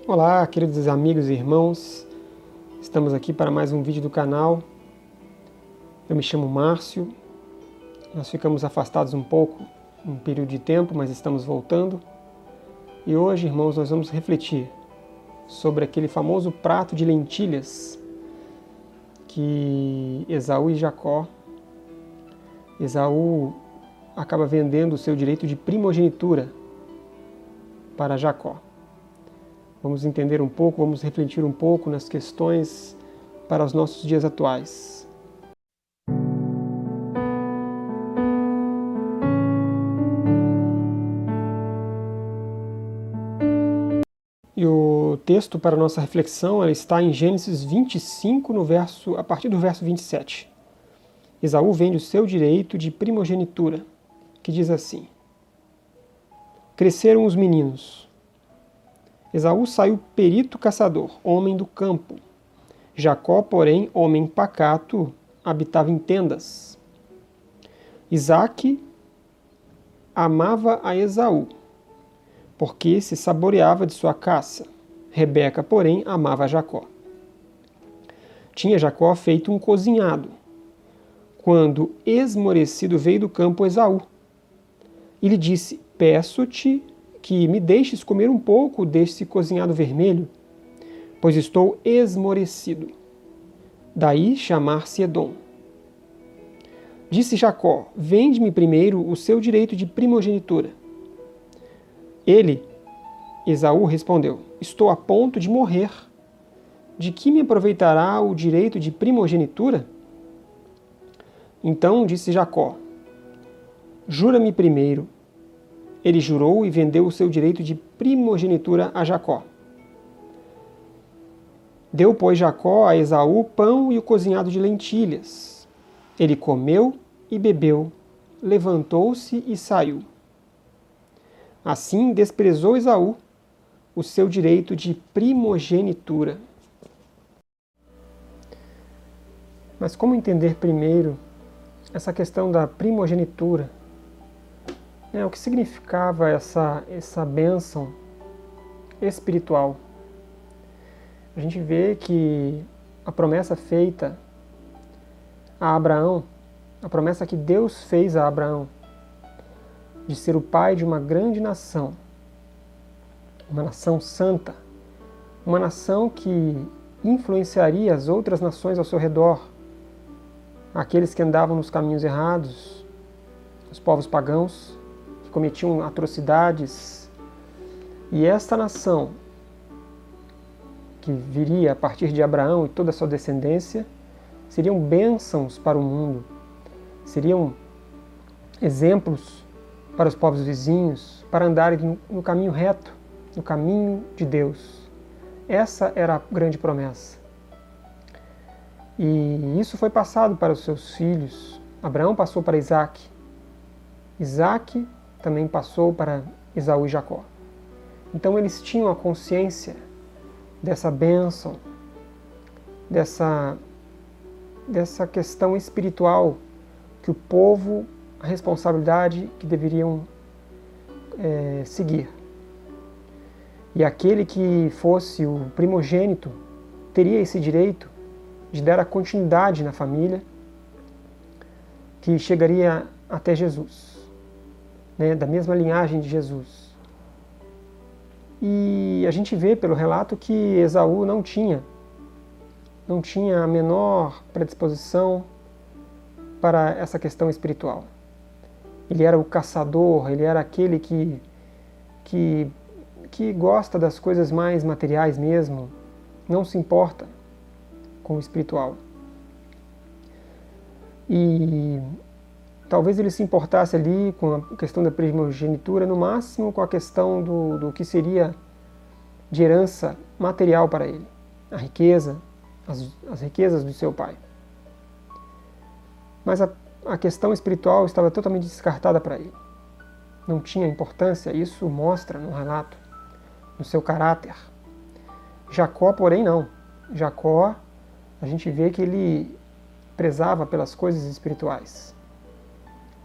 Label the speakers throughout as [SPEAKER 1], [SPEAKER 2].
[SPEAKER 1] Olá, queridos amigos e irmãos, estamos aqui para mais um vídeo do canal. Eu me chamo Márcio, nós ficamos afastados um pouco, um período de tempo, mas estamos voltando. E hoje, irmãos, nós vamos refletir sobre aquele famoso prato de lentilhas que Esaú e Jacó. Esaú acaba vendendo o seu direito de primogenitura para Jacó. Vamos entender um pouco, vamos refletir um pouco nas questões para os nossos dias atuais. E o texto para a nossa reflexão está em Gênesis 25, a partir do verso 27. Esaú vende o seu direito de primogenitura, que diz assim: Cresceram os meninos. Esaú saiu perito caçador, homem do campo. Jacó, porém, homem pacato, habitava em tendas. Isaque amava a Esaú, porque se saboreava de sua caça. Rebeca, porém, amava a Jacó. Tinha Jacó feito um cozinhado, quando esmorecido veio do campo Esaú. E lhe disse: Peço-te que me deixes comer um pouco deste cozinhado vermelho, pois estou esmorecido. Daí chamar-se Edom. Disse Jacó: Vende-me primeiro o seu direito de primogenitura. Ele, Esaú, respondeu: Estou a ponto de morrer. De que me aproveitará o direito de primogenitura? Então disse Jacó: Jura-me primeiro. Ele jurou e vendeu o seu direito de primogenitura a Jacó. Deu, pois, Jacó a Esaú pão e o cozinhado de lentilhas. Ele comeu e bebeu, levantou-se e saiu. Assim desprezou Esaú o seu direito de primogenitura. Mas como entender primeiro essa questão da primogenitura? O que significava essa bênção espiritual? A gente vê que a promessa feita a Abraão, a promessa que Deus fez a Abraão, de ser o pai de uma grande nação, uma nação santa, uma nação que influenciaria as outras nações ao seu redor, aqueles que andavam nos caminhos errados, os povos pagãos, que cometiam atrocidades. E esta nação, que viria a partir de Abraão e toda a sua descendência, seriam bênçãos para o mundo, seriam exemplos para os povos vizinhos, para andarem no caminho reto, no caminho de Deus. Essa era a grande promessa. E isso foi passado para os seus filhos. Abraão passou para Isaque. Isaque também passou para Esaú e Jacó. Então eles tinham a consciência dessa bênção, dessa questão espiritual que o povo, a responsabilidade que deveriam seguir. E aquele que fosse o primogênito teria esse direito de dar a continuidade na família que chegaria até Jesus, da mesma linhagem de Jesus. E a gente vê pelo relato que Esaú não tinha a menor predisposição para essa questão espiritual. Ele era o caçador, ele era aquele que gosta das coisas mais materiais mesmo, não se importa com o espiritual. E talvez ele se importasse ali com a questão da primogenitura, no máximo com a questão do que seria de herança material para ele, a riqueza, as riquezas do seu pai. Mas a questão espiritual estava totalmente descartada para ele. Não tinha importância, isso mostra no relato, no seu caráter. Jacó, porém, não. Jacó, a gente vê que ele prezava pelas coisas espirituais.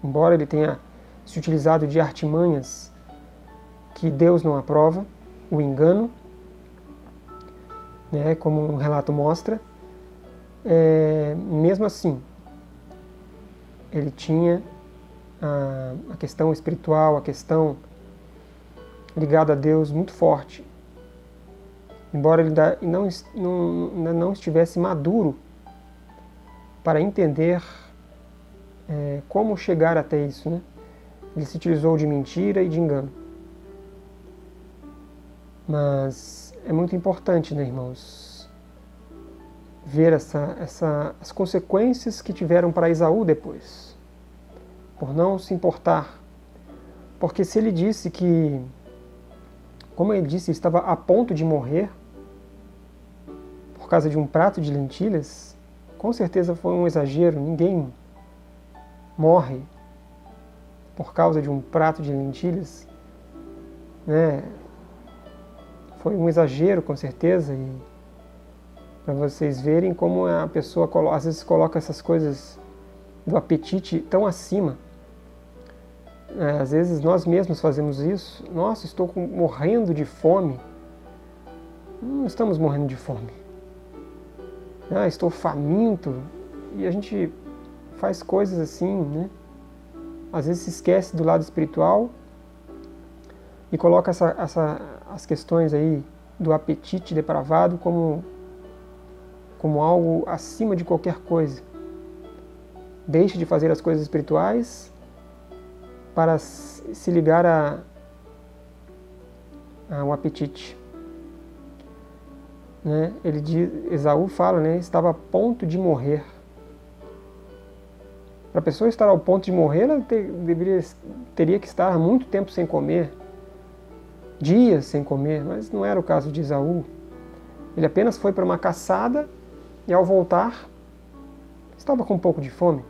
[SPEAKER 1] Embora ele tenha se utilizado de artimanhas que Deus não aprova, o engano, né, como um relato mostra, mesmo assim, ele tinha a questão espiritual, a questão ligada a Deus muito forte. Embora ele não estivesse maduro para entender como chegar até isso, né? Ele se utilizou de mentira e de engano. Mas é muito importante, né, irmãos, ver as consequências que tiveram para Esaú depois, por não se importar. Porque se ele disse que, como ele disse, estava a ponto de morrer por causa de um prato de lentilhas, com certeza foi um exagero. Ninguém morre por causa de um prato de lentilhas, né? Foi um exagero, com certeza, e para vocês verem como a pessoa às vezes coloca essas coisas do apetite tão acima. Às vezes nós mesmos fazemos isso. Nossa, estou morrendo de fome. Não estamos morrendo de fome. Estou faminto. E a gente faz coisas assim, né? Às vezes se esquece do lado espiritual e coloca as questões aí do apetite depravado como algo acima de qualquer coisa. Deixe de fazer as coisas espirituais para se ligar ao apetite. Né? Esaú fala, né, estava a ponto de morrer. Para a pessoa estar ao ponto de morrer, ela teria que estar há muito tempo sem comer, dias sem comer, mas não era o caso de Esaú. Ele apenas foi para uma caçada e, ao voltar, estava com um pouco de fome.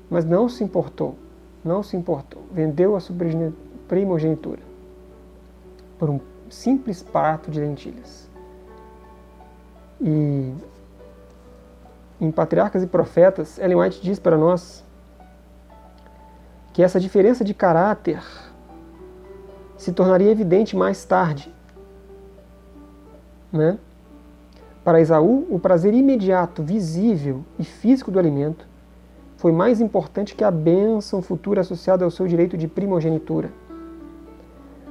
[SPEAKER 1] Mas não se importou. Vendeu a sua primogenitura por um simples prato de lentilhas. E em Patriarcas e Profetas, Ellen White diz para nós que essa diferença de caráter se tornaria evidente mais tarde, né? Para Esaú, o prazer imediato, visível e físico do alimento foi mais importante que a bênção futura associada ao seu direito de primogenitura.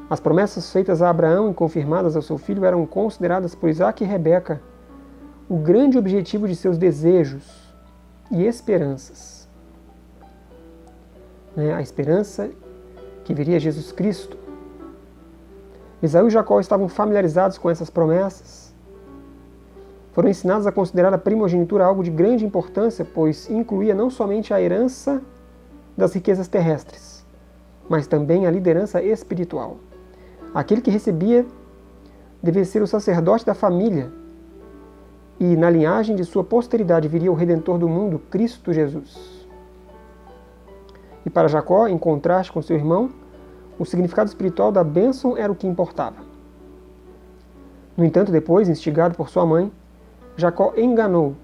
[SPEAKER 1] As promessas feitas a Abraão e confirmadas ao seu filho eram consideradas por Isaac e Rebeca o grande objetivo de seus desejos e esperanças. A esperança que viria Jesus Cristo. Esaú e Jacó estavam familiarizados com essas promessas. Foram ensinados a considerar a primogenitura algo de grande importância, pois incluía não somente a herança das riquezas terrestres, mas também a liderança espiritual. Aquele que recebia devia ser o sacerdote da família, e na linhagem de sua posteridade viria o Redentor do mundo, Cristo Jesus. E para Jacó, em contraste com seu irmão, o significado espiritual da bênção era o que importava. No entanto, depois, instigado por sua mãe, Jacó enganou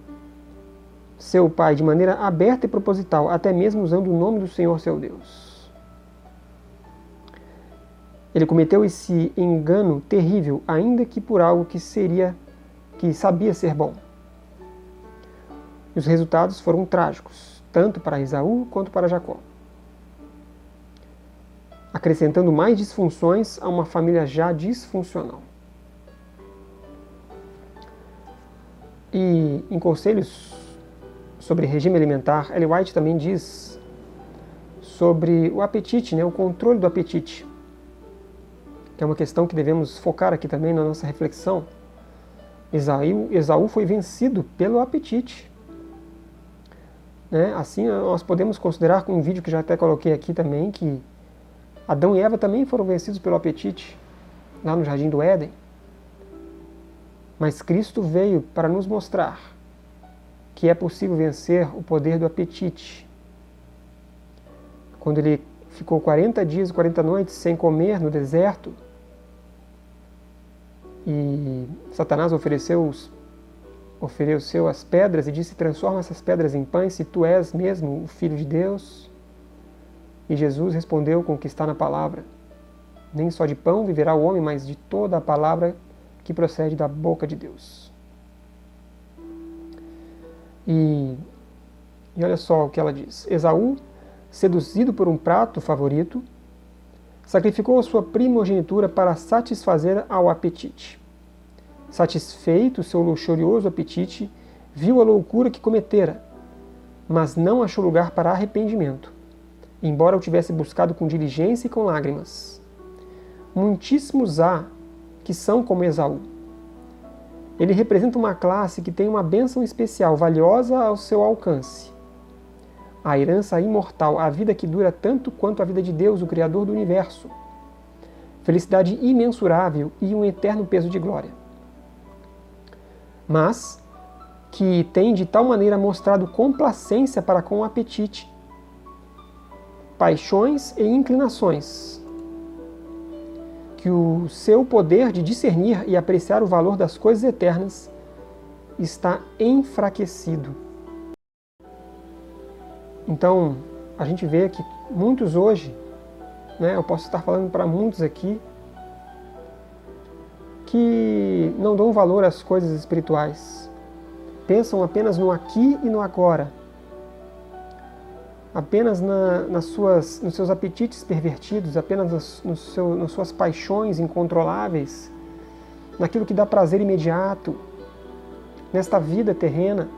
[SPEAKER 1] seu pai de maneira aberta e proposital, até mesmo usando o nome do Senhor seu Deus. Ele cometeu esse engano terrível, ainda que por algo que sabia ser bom. E os resultados foram trágicos, tanto para Esaú quanto para Jacó, acrescentando mais disfunções a uma família já disfuncional. E em Conselhos sobre Regime Alimentar, Ellen White também diz sobre o apetite, o controle do apetite, que é uma questão que devemos focar aqui também na nossa reflexão. Esaú foi vencido pelo apetite. Assim, nós podemos considerar, com um vídeo que já até coloquei aqui também, que Adão e Eva também foram vencidos pelo apetite, lá no Jardim do Éden. Mas Cristo veio para nos mostrar que é possível vencer o poder do apetite. Quando ele ficou 40 dias e 40 noites sem comer no deserto, e Satanás ofereceu as pedras e disse: transforma essas pedras em pães se tu és mesmo o Filho de Deus. E Jesus respondeu com o que está na palavra: nem só de pão viverá o homem, mas de toda a palavra que procede da boca de Deus. E olha só o que ela diz. Esaú, seduzido por um prato favorito, sacrificou a sua primogenitura para satisfazer ao apetite. Satisfeito seu luxurioso apetite, viu a loucura que cometera, mas não achou lugar para arrependimento, embora o tivesse buscado com diligência e com lágrimas. Muitíssimos há que são como Esaú. Ele representa uma classe que tem uma bênção especial, valiosa ao seu alcance. A herança imortal, a vida que dura tanto quanto a vida de Deus, o Criador do Universo. Felicidade imensurável e um eterno peso de glória. Mas que tem de tal maneira mostrado complacência para com o apetite, paixões e inclinações, que o seu poder de discernir e apreciar o valor das coisas eternas está enfraquecido. Então, a gente vê que muitos hoje, eu posso estar falando para muitos aqui, que não dão valor às coisas espirituais. Pensam apenas no aqui e no agora. Apenas nos seus apetites pervertidos, apenas nas suas paixões incontroláveis, naquilo que dá prazer imediato, nesta vida terrena,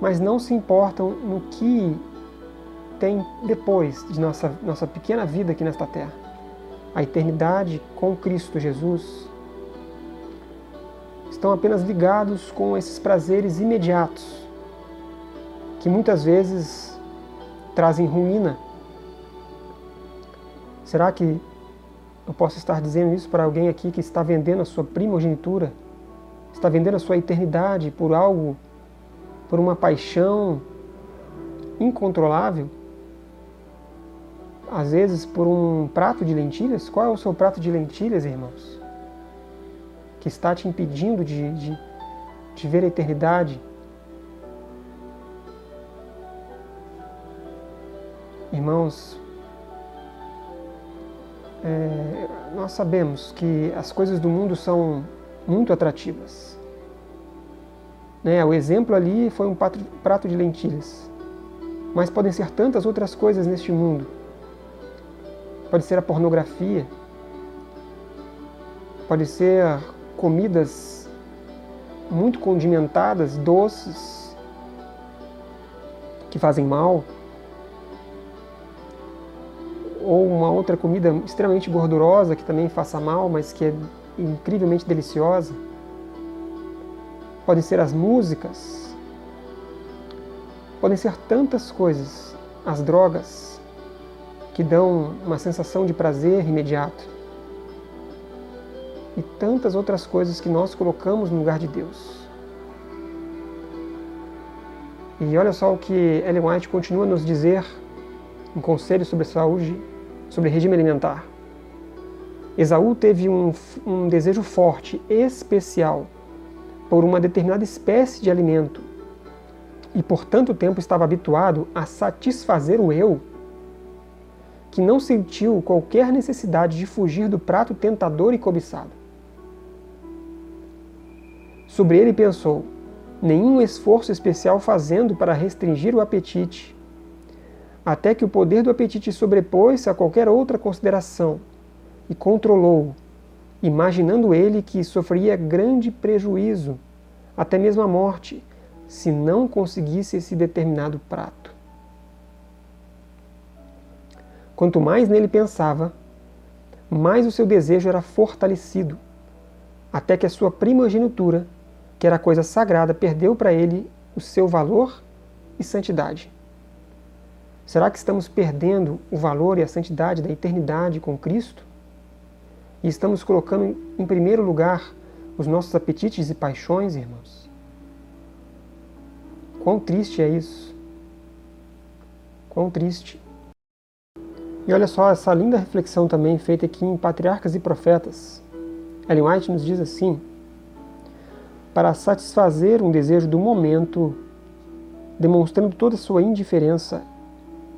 [SPEAKER 1] mas não se importam no que tem depois de nossa pequena vida aqui nesta terra. A eternidade com Cristo Jesus. Estão apenas ligados com esses prazeres imediatos, que muitas vezes trazem ruína. Será que eu posso estar dizendo isso para alguém aqui que está vendendo a sua primogenitura, está vendendo a sua eternidade por algo, por uma paixão incontrolável? Às vezes por um prato de lentilhas? Qual é o seu prato de lentilhas, irmãos? Que está te impedindo de ver a eternidade? Irmãos, nós sabemos que as coisas do mundo são muito atrativas. O exemplo ali foi um prato de lentilhas. Mas podem ser tantas outras coisas neste mundo. Pode ser a pornografia. Pode ser comidas muito condimentadas, doces, que fazem mal. Ou uma outra comida extremamente gordurosa, que também faça mal, mas que é incrivelmente deliciosa. Podem ser as músicas. Podem ser tantas coisas. As drogas, que dão uma sensação de prazer imediato. E tantas outras coisas que nós colocamos no lugar de Deus. E olha só o que Ellen White continua a nos dizer em conselhos sobre saúde, sobre regime alimentar. Esaú teve um desejo forte, especial, por uma determinada espécie de alimento, e por tanto tempo estava habituado a satisfazer o eu, que não sentiu qualquer necessidade de fugir do prato tentador e cobiçado. Sobre ele pensou, nenhum esforço especial fazendo para restringir o apetite, até que o poder do apetite sobrepôs-se a qualquer outra consideração e controlou-o, imaginando ele que sofreria grande prejuízo, até mesmo a morte, se não conseguisse esse determinado prato. Quanto mais nele pensava, mais o seu desejo era fortalecido, até que a sua primogenitura, que era coisa sagrada, perdeu para ele o seu valor e santidade. Será que estamos perdendo o valor e a santidade da eternidade com Cristo? E estamos colocando em primeiro lugar os nossos apetites e paixões, irmãos? Quão triste é isso? Quão triste. E olha só essa linda reflexão também feita aqui em Patriarcas e Profetas. Ellen White nos diz assim: para satisfazer um desejo do momento, demonstrando toda a sua indiferença,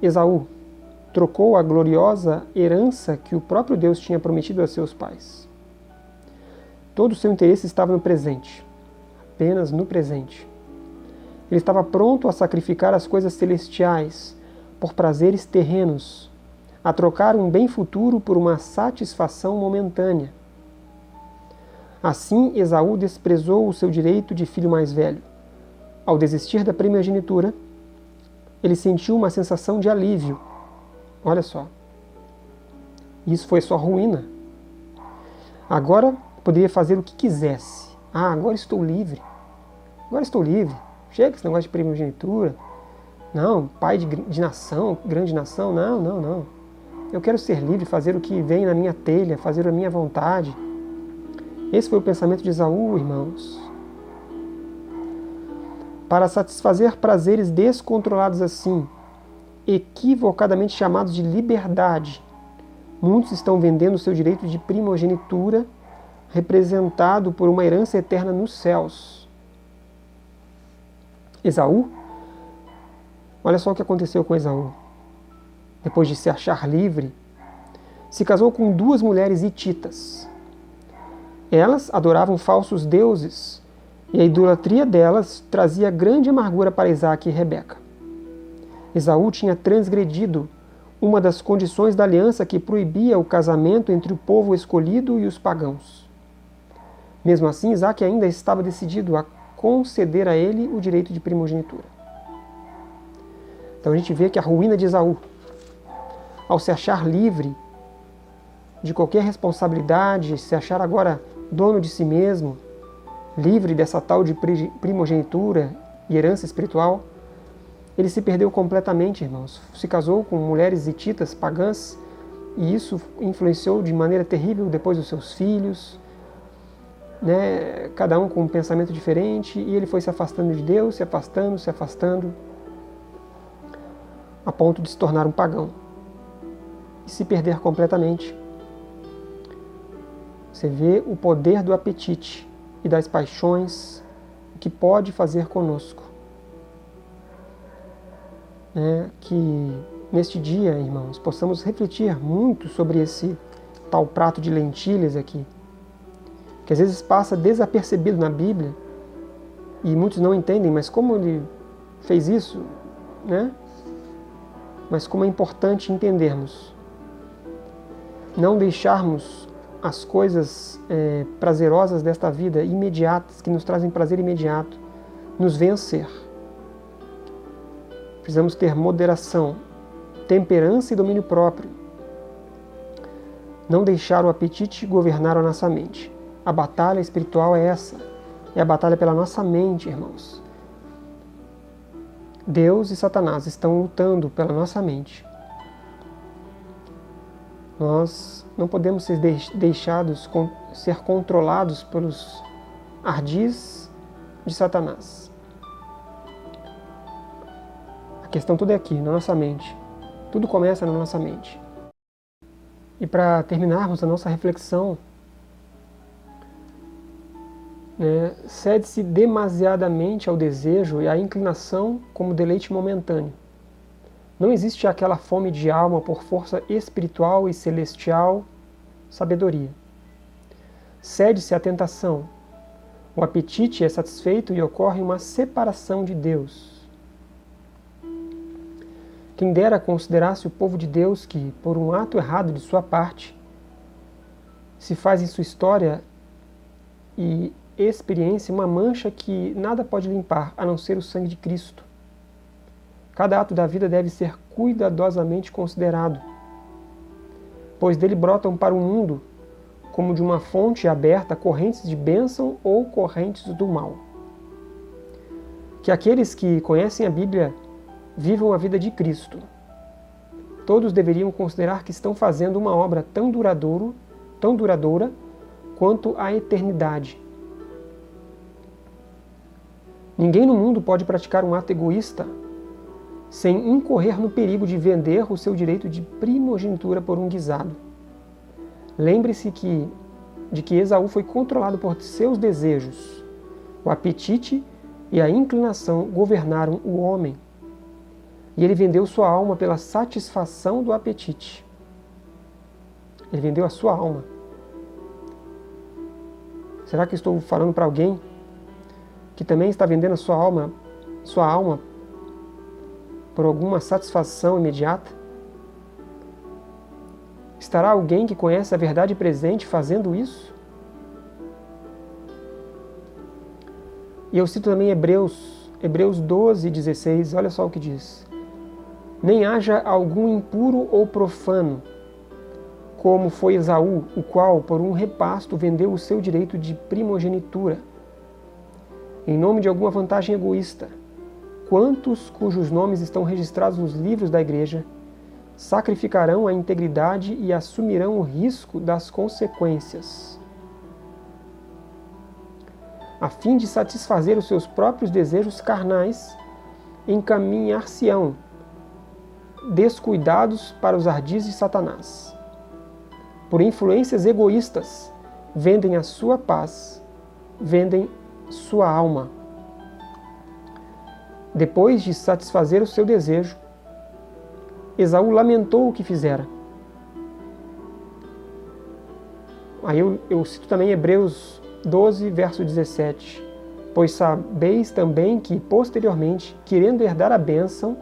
[SPEAKER 1] Esaú trocou a gloriosa herança que o próprio Deus tinha prometido a seus pais. Todo o seu interesse estava no presente, apenas no presente. Ele estava pronto a sacrificar as coisas celestiais por prazeres terrenos, a trocar um bem futuro por uma satisfação momentânea. Assim, Esaú desprezou o seu direito de filho mais velho. Ao desistir da primogenitura, ele sentiu uma sensação de alívio. Olha só. Isso foi sua ruína. Agora poderia fazer o que quisesse. Agora estou livre. Agora estou livre. Chega esse negócio de primogenitura. Não, pai de nação, grande nação. Não, não, não. Eu quero ser livre, fazer o que vem na minha telha, fazer a minha vontade. Esse foi o pensamento de Esaú, irmãos. Para satisfazer prazeres descontrolados assim, equivocadamente chamados de liberdade, muitos estão vendendo o seu direito de primogenitura, representado por uma herança eterna nos céus. Esaú, olha só o que aconteceu com Esaú. Depois de se achar livre, se casou com 2 mulheres hititas. Elas adoravam falsos deuses, e a idolatria delas trazia grande amargura para Isaque e Rebeca. Esaú tinha transgredido uma das condições da aliança que proibia o casamento entre o povo escolhido e os pagãos. Mesmo assim, Isaque ainda estava decidido a conceder a ele o direito de primogenitura. Então a gente vê que a ruína de Esaú, ao se achar livre de qualquer responsabilidade, se achar agora dono de si mesmo, livre dessa tal de primogenitura e herança espiritual, ele se perdeu completamente, irmãos. Se casou com mulheres hititas, pagãs, e isso influenciou de maneira terrível depois os seus filhos, né? Cada um com um pensamento diferente, e ele foi se afastando de Deus, se afastando, a ponto de se tornar um pagão e se perder completamente. Você vê o poder do apetite e das paixões, o que pode fazer conosco. Que neste dia, irmãos, possamos refletir muito sobre esse tal prato de lentilhas aqui, que às vezes passa desapercebido na Bíblia, e muitos não entendem, mas como ele fez isso, né? Mas como é importante entendermos. Não deixarmos as coisas prazerosas desta vida, imediatas, que nos trazem prazer imediato, nos vencer. Precisamos ter moderação, temperança e domínio próprio. Não deixar o apetite governar a nossa mente. A batalha espiritual é essa. É a batalha pela nossa mente, irmãos. Deus e Satanás estão lutando pela nossa mente. Nós não podemos ser deixados ser controlados pelos ardis de Satanás. A questão toda é aqui, na nossa mente. Tudo começa na nossa mente. E para terminarmos a nossa reflexão, cede-se demasiadamente ao desejo e à inclinação como deleite momentâneo. Não existe aquela fome de alma por força espiritual e celestial sabedoria. Cede-se à tentação. O apetite é satisfeito e ocorre uma separação de Deus. Quem dera considerasse o povo de Deus que, por um ato errado de sua parte, se faz em sua história e experiência uma mancha que nada pode limpar, a não ser o sangue de Cristo. Cada ato da vida deve ser cuidadosamente considerado, pois dele brotam para o mundo, como de uma fonte aberta, correntes de bênção ou correntes do mal. Que aqueles que conhecem a Bíblia vivam a vida de Cristo. Todos deveriam considerar que estão fazendo uma obra tão duradoura quanto a eternidade. Ninguém no mundo pode praticar um ato egoísta sem incorrer no perigo de vender o seu direito de primogenitura por um guisado. Lembre-se de que Esaú foi controlado por seus desejos. O apetite e a inclinação governaram o homem. E ele vendeu sua alma pela satisfação do apetite. Ele vendeu a sua alma. Será que estou falando para alguém que também está vendendo a sua alma por alguma satisfação imediata? Estará alguém que conhece a verdade presente fazendo isso? E eu cito também Hebreus 12:16, olha só o que diz. Nem haja algum impuro ou profano, como foi Esaú, o qual, por um repasto, vendeu o seu direito de primogenitura, em nome de alguma vantagem egoísta. Quantos cujos nomes estão registrados nos livros da igreja sacrificarão a integridade e assumirão o risco das consequências, a fim de satisfazer os seus próprios desejos carnais, encaminhar-se-ão descuidados para os ardis de Satanás. Por influências egoístas, vendem a sua paz, vendem sua alma. Depois de satisfazer o seu desejo, Esaú lamentou o que fizera. Aí eu cito também Hebreus 12, verso 17. Pois sabeis também que, posteriormente, querendo herdar a bênção,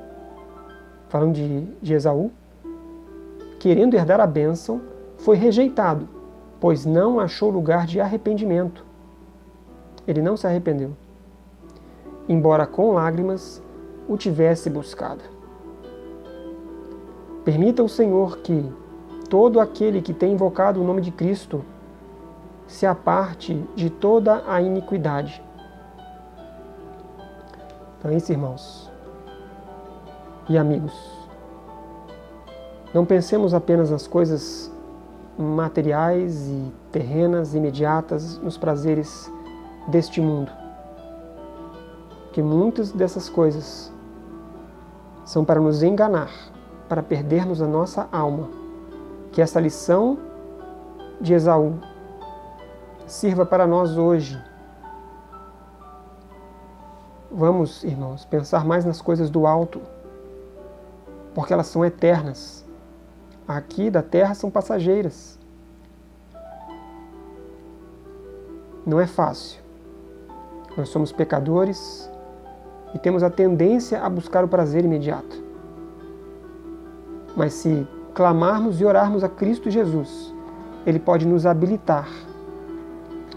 [SPEAKER 1] falando de Esaú, querendo herdar a bênção, foi rejeitado, pois não achou lugar de arrependimento. Ele não se arrependeu, embora com lágrimas o tivesse buscado. Permita o Senhor que todo aquele que tem invocado o nome de Cristo se aparte de toda a iniquidade. Então é isso, irmãos e amigos. Não pensemos apenas nas coisas materiais e terrenas, imediatas, nos prazeres deste mundo. Que muitas dessas coisas são para nos enganar, para perdermos a nossa alma. Que essa lição de Esaú sirva para nós hoje. Vamos, irmãos, pensar mais nas coisas do alto, porque elas são eternas. Aqui da terra são passageiras. Não é fácil. Nós somos pecadores e temos a tendência a buscar o prazer imediato. Mas se clamarmos e orarmos a Cristo Jesus, Ele pode nos habilitar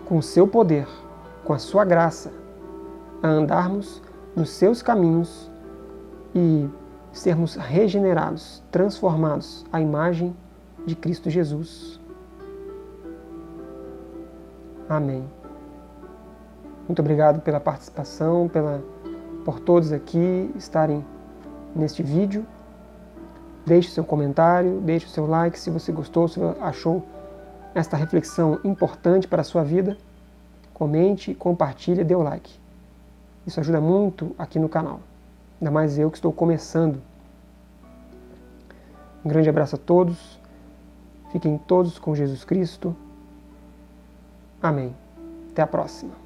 [SPEAKER 1] com o seu poder, com a sua graça, a andarmos nos seus caminhos e sermos regenerados, transformados à imagem de Cristo Jesus. Amém. Muito obrigado pela participação, por todos aqui estarem neste vídeo. Deixe o seu comentário, deixe o seu like se você gostou, se achou esta reflexão importante para a sua vida. Comente, compartilhe, dê o like. Isso ajuda muito aqui no canal. Ainda mais eu que estou começando. Um grande abraço a todos. Fiquem todos com Jesus Cristo. Amém. Até a próxima.